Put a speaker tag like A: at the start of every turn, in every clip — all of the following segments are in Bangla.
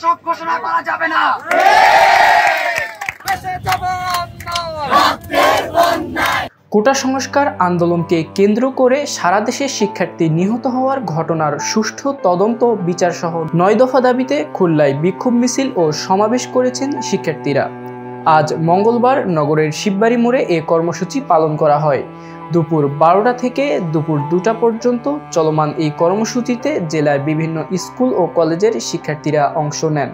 A: শোক ঘোষণা করা যাবে না।
B: কোটা সংস্কার আন্দোলনকে কেন্দ্র করে সারা দেশে শিক্ষার্থী নিহত হওয়ার ঘটনার সুষ্ঠু তদন্ত বিচার সহ ৯ দফা দাবিতে খুলনায় বিক্ষোভ মিছিল ও সমাবেশ করেছেন শিক্ষার্থীরা। আজ মঙ্গলবার নগরের শিববাড়ি মোড়ে এ কর্মসূচি পালন করা হয়। দুপুর ১২টা থেকে দুপুর ২টা পর্যন্ত চলমান এই কর্মসূচিতে জেলার বিভিন্ন স্কুল ও কলেজের শিক্ষার্থীরা অংশ নেন।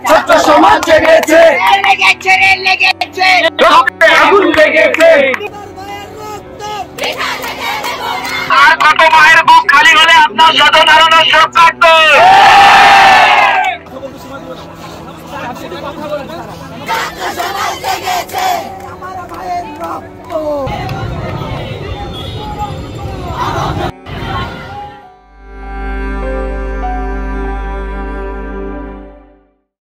A: ছাত্র সমাজ জেগেছে, আগুন লেগেছে। আর কত মায়ের বুক খালি হলে আপনার স্বজন হারানোর শোক কাটবে। ছাত্র সমাজ জেগেছে, আমার ভাইয়ের রক্ত।